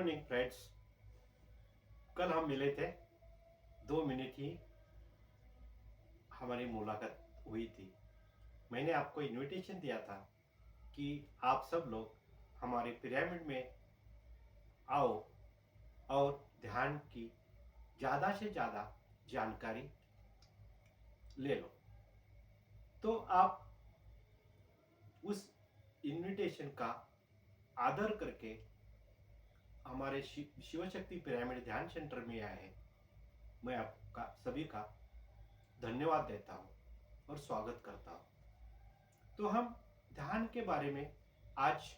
Evening friends. कल हम मिले थे, 2 मिनट ही हमारी मुलाकात हुई थी। मैंने आपको इनविटेशन दिया था कि आप सब लोग हमारे पिरामिड में आओ और ध्यान की ज़्यादा से ज़्यादा जानकारी ले लो। तो आप उस इनविटेशन का आदर करके हमारे शिव शक्ति पिरामिड ध्यान सेंटर में आए हैं। मैं आपका सभी का धन्यवाद देता हूँ और स्वागत करता हूँ। तो हम ध्यान के बारे में आज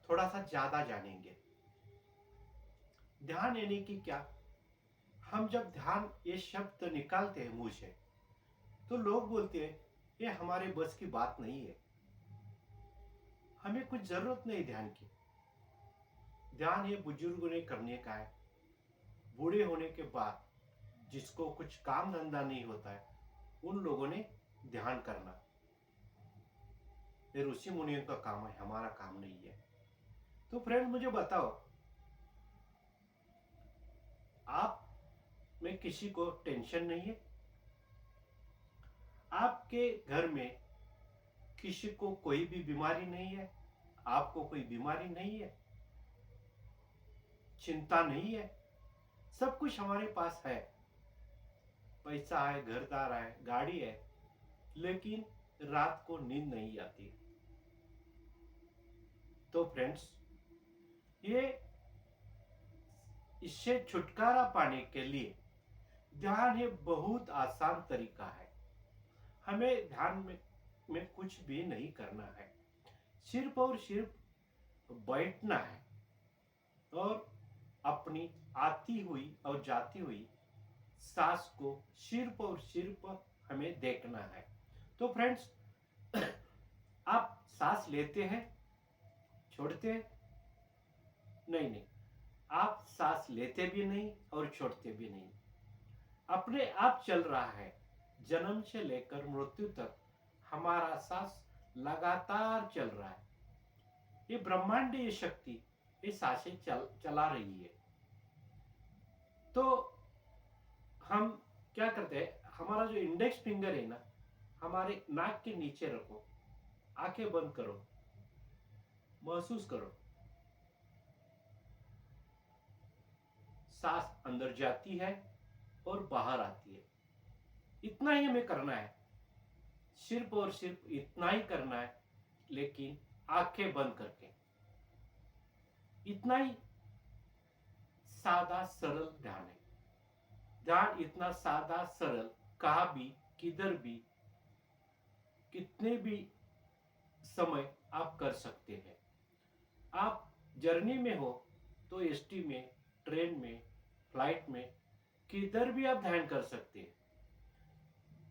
थोड़ा सा ज़्यादा जानेंगे। ध्यान यानी कि क्या? हम जब ध्यान ये शब्द निकालते हैं मुंह से, तो लोग बोलते हैं ये हमारे बस की बात नहीं है, हमें कुछ ज़रूरत नहीं ध्यान की। ध्यान ये बुजुर्गों ने करने का है। बूढ़े होने के बाद जिसको कुछ काम धंधा नहीं होता है, उन लोगों ने ध्यान करना, ये ऋषि मुनियों का काम है, हमारा काम नहीं है। तो फ्रेंड मुझे बताओ, आप में किसी को टेंशन नहीं है? आपके घर में किसी को कोई भी बीमारी नहीं है? आपको कोई बीमारी नहीं है? चिंता नहीं है? सब कुछ हमारे पास है, पैसा है, घरदार है, गाड़ी है, लेकिन रात को नींद नहीं आती। तो फ्रेंड्स, ये इससे छुटकारा पाने के लिए ध्यान ये बहुत आसान तरीका है। हमें ध्यान में कुछ भी नहीं करना है, सिर्फ और सिर्फ बैठना है और अपनी आती हुई और जाती हुई सांस को सिर्फ और सिर्फ हमें देखना है। तो फ्रेंड्स, आप सांस लेते हैं, छोड़ते हैं? नहीं नहीं, आप सांस लेते भी नहीं और छोड़ते भी नहीं, अपने आप चल रहा है। जन्म से लेकर मृत्यु तक हमारा सांस लगातार चल रहा है। ये ब्रह्मांडीय शक्ति ये सांसें चला रही है। तो हम क्या करते हैं, हमारा जो इंडेक्स फिंगर है ना, हमारे नाक के नीचे रखो, आंखें बंद करो, महसूस करो, सांस अंदर जाती है और बाहर आती है। इतना ही हमें करना है, सिर्फ और सिर्फ इतना ही करना है, लेकिन आंखें बंद करके। इतना ही सादा सरल ध्यान है। ध्यान इतना सादा सरल, कहाँ भी, किधर भी, कितने भी समय आप कर सकते हैं। आप जर्नी में हो तो एसटी में, ट्रेन में, फ्लाइट में, किधर भी आप ध्यान कर सकते हैं।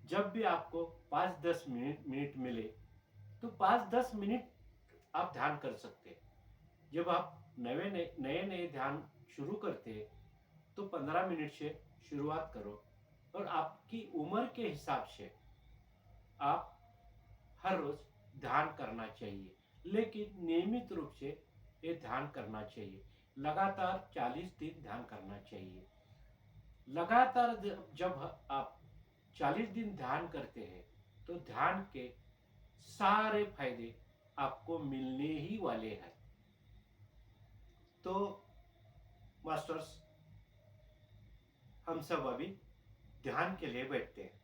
जब भी आपको 5-10 मिनट मिले तो 5-10 मिनट आप ध्यान कर सकते हैं। जब आप नए नए ध्यान शुरू करते हैं तो 15 मिनट से शुरुआत करो और आपकी उम्र के हिसाब से आप हर रोज ध्यान करना चाहिए, लेकिन नियमित रूप से ये ध्यान करना चाहिए। लगातार 40 दिन ध्यान करना चाहिए। लगातार जब आप 40 दिन ध्यान करते हैं तो ध्यान के सारे फायदे आपको मिलने ही वाले हैं। तो मास्टर्स, हम सब अभी ध्यान के लिए बैठते हैं।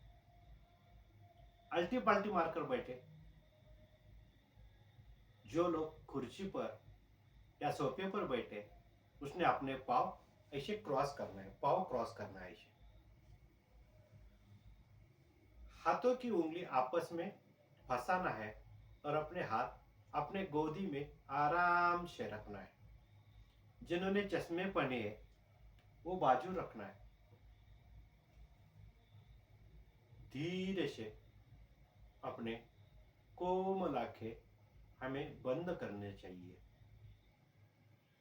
अल्टी पल्टी मारकर बैठे। जो लोग कुर्सी पर या सोफे पर बैठे, उसने अपने पाँव ऐसे क्रॉस करना है, पाँव क्रॉस करना है ऐसे। हाथों की उंगली आपस में फंसाना है और अपने हाथ अपने गोदी में आराम से रखना है। जिन्होंने चश्मे पहने हैं वो बाजू रखना है। धीरे से अपने कोमल आंखें हमें बंद करने चाहिए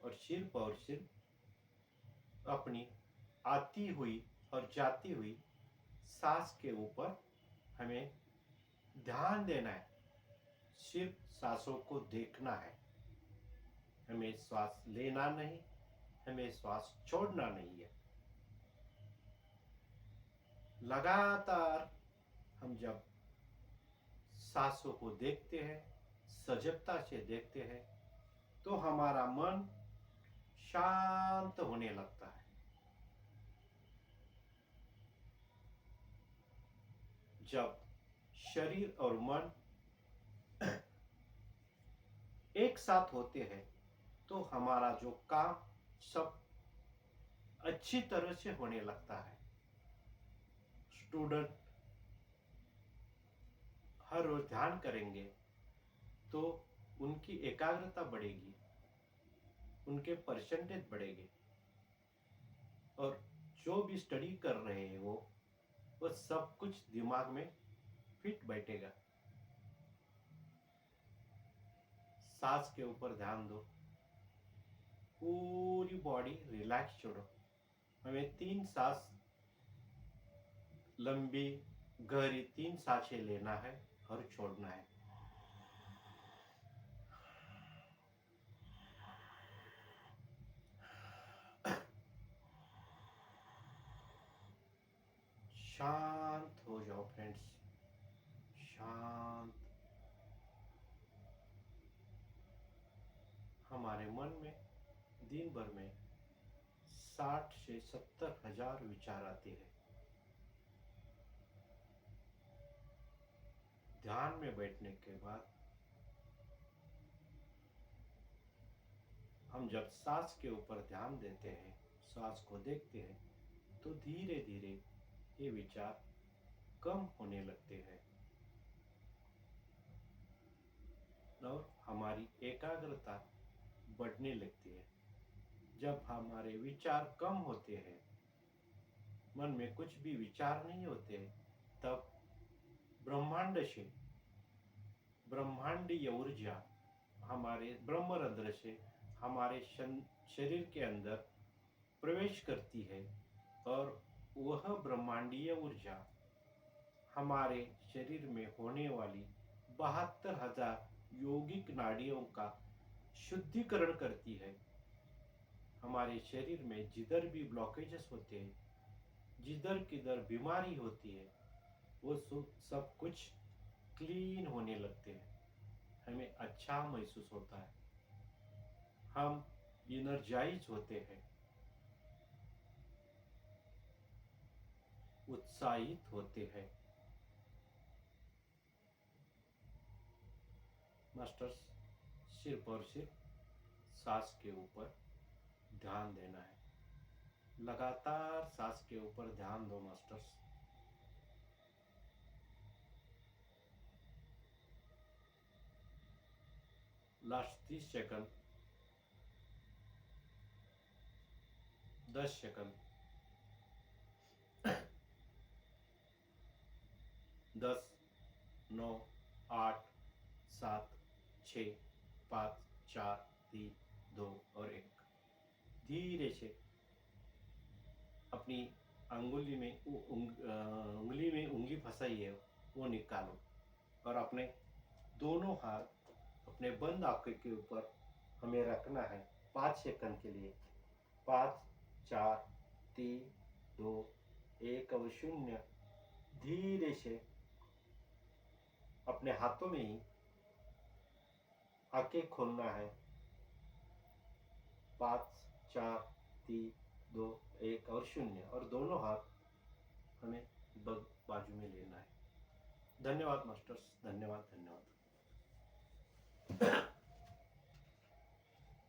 और सिर्फ अपनी आती हुई और जाती हुई सांस के ऊपर हमें ध्यान देना है। सिर्फ सांसों को देखना है, हमें श्वास लेना नहीं हमें श्वास छोड़ना नहीं है। लगातार हम जब सांसों को देखते हैं, सजगता से देखते हैं, तो हमारा मन शांत होने लगता है। जब शरीर और मन एक साथ होते हैं तो हमारा जो काम सब अच्छी तरह से होने लगता है। स्टूडेंट हर रोज ध्यान करेंगे तो उनकी एकाग्रता बढ़ेगी, उनके परसेंटेज बढ़ेंगे और जो भी स्टडी कर रहे हैं वो सब कुछ दिमाग में फिट बैठेगा। सांस के ऊपर ध्यान दो, पूरी बॉडी रिलैक्स छोड़ो। हमें 3 सांस लंबी गहरी 3 सांसें लेना है और छोड़ना है। शांत हो जाओ फ्रेंड्स, शांत। हमारे मन में दिन भर में 60 से 70 हजार विचार आते हैं। ध्यान में बैठने के बाद हम जब सांस के ऊपर ध्यान देते हैं, सांस को देखते हैं, तो धीरे धीरे ये विचार कम होने लगते हैं और हमारी एकाग्रता बढ़ने लगती है। जब हमारे विचार कम होते हैं, मन में कुछ भी विचार नहीं होते, तब ब्रह्मांड से ब्रह्मांडीय ऊर्जा हमारे ब्रह्मरंध्र से हमारे शरीर के अंदर प्रवेश करती है और वह ब्रह्मांडीय ऊर्जा हमारे शरीर में होने वाली 72,000 यौगिक नाड़ियों का शुद्धिकरण करती है। हमारे शरीर में जिधर भी ब्लॉकेजेस होते हैं, जिधर किधर बीमारी होती है, वो सब कुछ क्लीन होने लगते हैं। हमें अच्छा महसूस होता है, हम एनर्जाइज होते हैं, उत्साहित होते हैं। मास्टर्स, सिर्फ और सिर्फ सांस के ऊपर ध्यान देना है। लगातार सांस के ऊपर ध्यान दो मास्टर्स। लास्ट 30 सेकंड, 10 सेकंड, 10, 9, 8, 7, 6, 5, 4, 3, 2 और 1। धीरे से अपनी अंगुली में उंगली में उंगली फंसाई है वो निकालो और अपने दोनों हाथ अपने बंद आंखों के ऊपर हमें रखना है 5 सेकंड के लिए। 5, 4, 3, 2, 1 और 0। धीरे से अपने हाथों में ही आंखें खोलना है। 5, 4, 3, 2, 1 और 0 और दोनों हाथ हमें बाजू में लेना है। धन्यवाद मास्टर्स, धन्यवाद धन्यवाद।